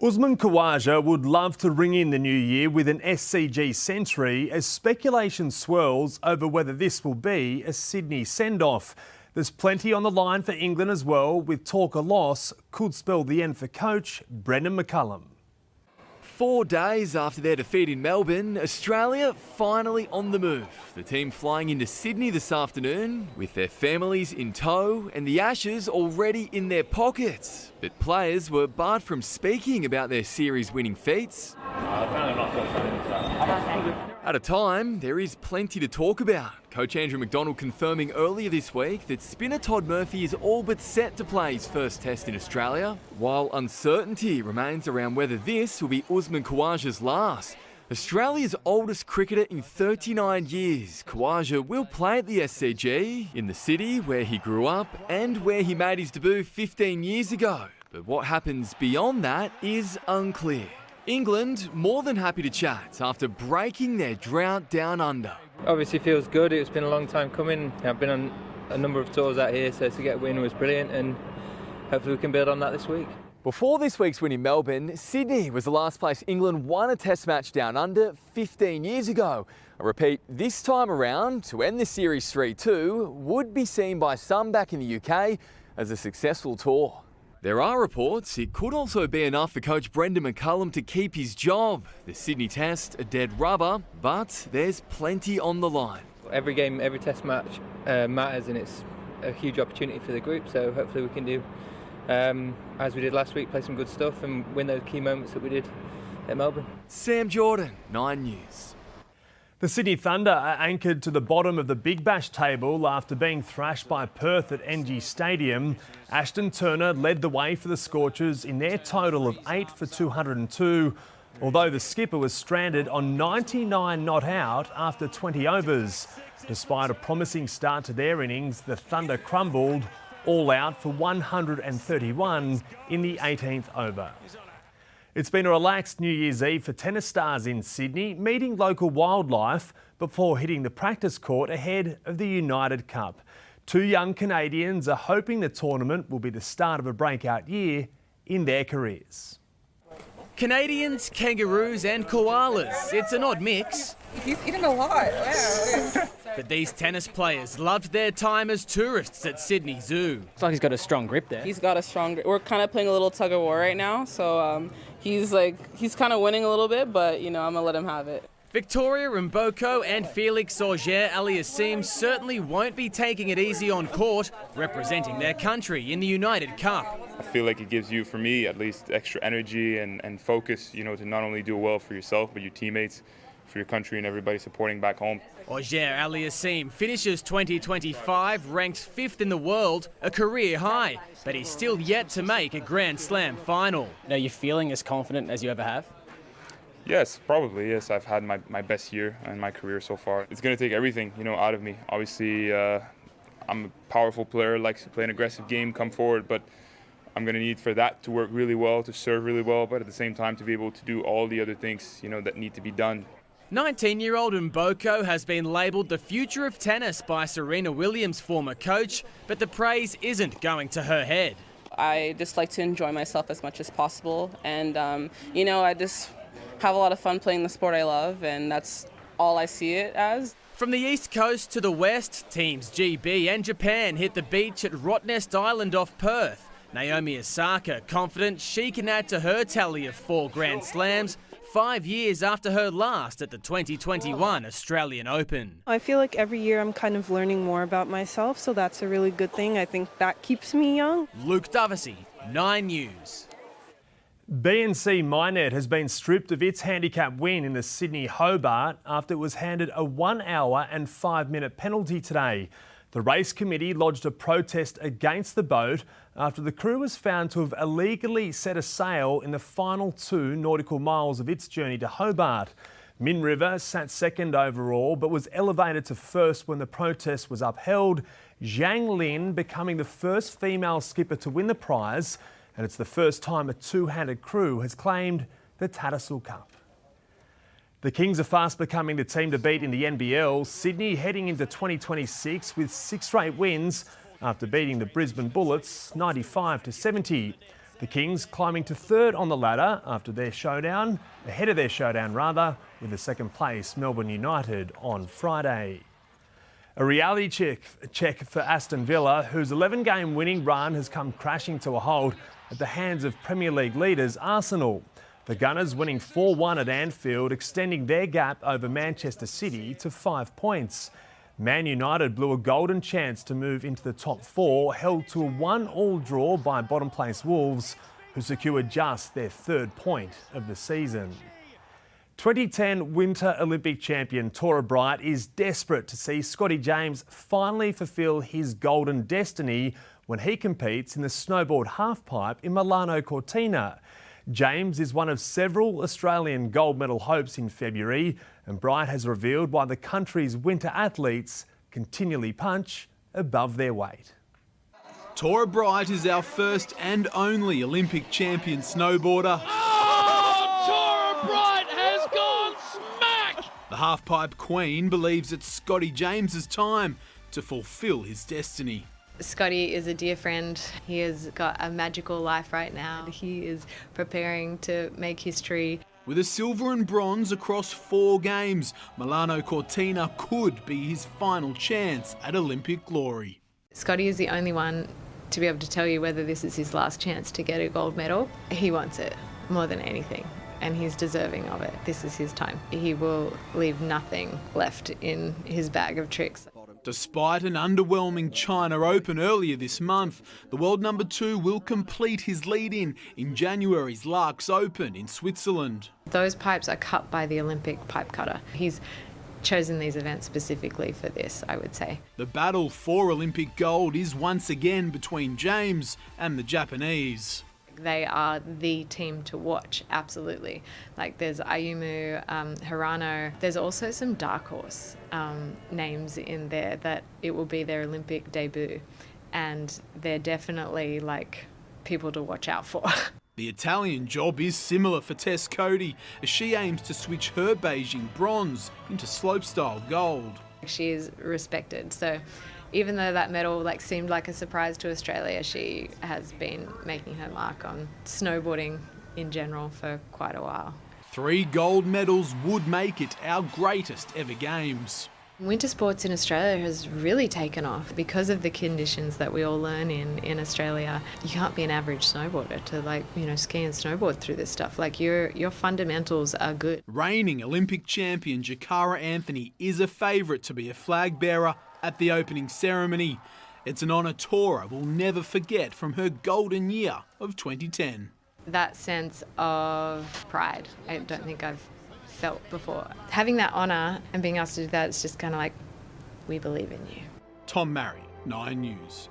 Usman Khawaja would love to ring in the new year with an SCG century as speculation swirls over whether this will be a Sydney send-off. There's plenty on the line for England as well, with talk a loss could spell the end for coach Brendan McCullum. 4 days after their defeat in Melbourne, Australia finally on the move. The team flying into Sydney this afternoon with their families in tow and the Ashes already in their pockets. But players were barred from speaking about their series-winning feats. At a time, there is plenty to talk about. Coach Andrew McDonald confirming earlier this week that spinner Todd Murphy is all but set to play his first test in Australia, while uncertainty remains around whether this will be Usman Khawaja's last. Australia's oldest cricketer in 39 years, Khawaja will play at the SCG, in the city where he grew up and where he made his debut 15 years ago. But what happens beyond that is unclear. England more than happy to chat after breaking their drought down under. Obviously feels good. It's been a long time coming. I've been on a number of tours out here, so to get a win was brilliant, and hopefully we can build on that this week. Before this week's win in Melbourne, Sydney was the last place England won a test match down under 15 years ago. A repeat this time around to end the series 3-2 would be seen by some back in the UK as a successful tour. There are reports it could also be enough for coach Brendan McCullum to keep his job. The Sydney test a dead rubber, but there's plenty on the line. Every game, every test match matters, and it's a huge opportunity for the group, so hopefully we can do as we did last week, play some good stuff and win those key moments that we did at Melbourne. Sam Jordan, 9 News. The Sydney Thunder are anchored to the bottom of the Big Bash table after being thrashed by Perth at NG Stadium. Ashton Turner led the way for the Scorchers in their total of 8 for 202, although the skipper was stranded on 99 not out after 20 overs. Despite a promising start to their innings, the Thunder crumbled, all out for 131 in the 18th over. It's been a relaxed New Year's Eve for tennis stars in Sydney, meeting local wildlife before hitting the practice court ahead of the United Cup. Two young Canadians are hoping the tournament will be the start of a breakout year in their careers. Canadians, kangaroos and koalas. It's an odd mix. He's eating a lot. Wow. But these tennis players loved their time as tourists at Sydney Zoo. It's like he's got a strong grip there. He's got a strong grip. We're kind of playing a little tug of war right now, so he's kind of winning a little bit, but I'm gonna let him have it. Victoria Mboko and Felix Auger-Aliassime certainly won't be taking it easy on court, representing their country in the United Cup. I feel like it gives you, for me at least, extra energy and focus, to not only do well for yourself, but your teammates, for your country and everybody supporting back home. Auger-Aliassime finishes 2025 ranked 5th in the world, a career high, but he's still yet to make a Grand Slam final. Are you feeling as confident as you ever have? Yes, probably, yes. I've had my best year in my career so far. It's going to take everything, out of me. Obviously, I'm a powerful player, likes to play an aggressive game, come forward, but I'm going to need for that to work really well, to serve really well, but at the same time to be able to do all the other things, that need to be done. 19-year-old Mboko has been labelled the future of tennis by Serena Williams' former coach, but the praise isn't going to her head. I just like to enjoy myself as much as possible, and I just have a lot of fun playing the sport I love, and that's all I see it as. From the East Coast to the West, teams GB and Japan hit the beach at Rottnest Island off Perth. Naomi Osaka confident she can add to her tally of 4 Grand Slams 5 years after her last at the 2021 Australian Open. I feel like every year I'm kind of learning more about myself, so that's a really good thing. I think that keeps me young. Luke Dovesey, 9 News. BNC Minet has been stripped of its handicap win in the Sydney Hobart after it was handed a 1 hour and 5-minute penalty today. The race committee lodged a protest against the boat after the crew was found to have illegally set a sail in the final 2 nautical miles of its journey to Hobart. Min River sat second overall but was elevated to first when the protest was upheld, Zhang Lin becoming the first female skipper to win the prize, and it's the first time a 2-handed crew has claimed the Tattersall Cup. The Kings are fast becoming the team to beat in the NBL. Sydney heading into 2026 with 6 straight wins after beating the Brisbane Bullets 95-70. The Kings climbing to third on the ladder after their showdown, ahead of their showdown rather, with the second place Melbourne United on Friday. A reality check for Aston Villa, whose 11-game winning run has come crashing to a halt at the hands of Premier League leaders Arsenal. The Gunners winning 4-1 at Anfield, extending their gap over Manchester City to 5 points. Man United blew a golden chance to move into the top four, held to a 1-1 draw by bottom-place Wolves, who secured just their third point of the season. 2010 Winter Olympic champion Tora Bright is desperate to see Scotty James finally fulfil his golden destiny when he competes in the snowboard halfpipe in Milano Cortina. James is one of several Australian gold medal hopes in February, and Bright has revealed why the country's winter athletes continually punch above their weight. Tora Bright is our first and only Olympic champion snowboarder. Tora Bright has gone smack! The halfpipe queen believes it's Scotty James's time to fulfil his destiny. Scotty is a dear friend. He has got a magical life right now. He is preparing to make history. With a silver and bronze across 4 games, Milano Cortina could be his final chance at Olympic glory. Scotty is the only one to be able to tell you whether this is his last chance to get a gold medal. He wants it more than anything, and he's deserving of it. This is his time. He will leave nothing left in his bag of tricks. Despite an underwhelming China Open earlier this month, the world number 2 will complete his lead-in January's Larks Open in Switzerland. Those pipes are cut by the Olympic pipe cutter. He's chosen these events specifically for this, I would say. The battle for Olympic gold is once again between James and the Japanese. They are the team to watch, absolutely. Like there's Ayumu, Hirano. There's also some dark horse names in there that it will be their Olympic debut. And they're definitely like people to watch out for. The Italian job is similar for Tess Cody as she aims to switch her Beijing bronze into slopestyle gold. She is respected. So even though that medal seemed like a surprise to Australia, she has been making her mark on snowboarding in general for quite a while. 3 gold medals would make it our greatest ever games. Winter sports in Australia has really taken off because of the conditions that we all learn in Australia. You can't be an average snowboarder to ski and snowboard through this stuff. Your fundamentals are good. Reigning Olympic champion Jakara Anthony is a favourite to be a flag bearer at the opening ceremony. It's an honour Tora will never forget from her golden year of 2010. That sense of pride, I don't think I've felt before. Having that honour and being asked to do that, it's just kind of like, we believe in you. Tom Marry, 9 News.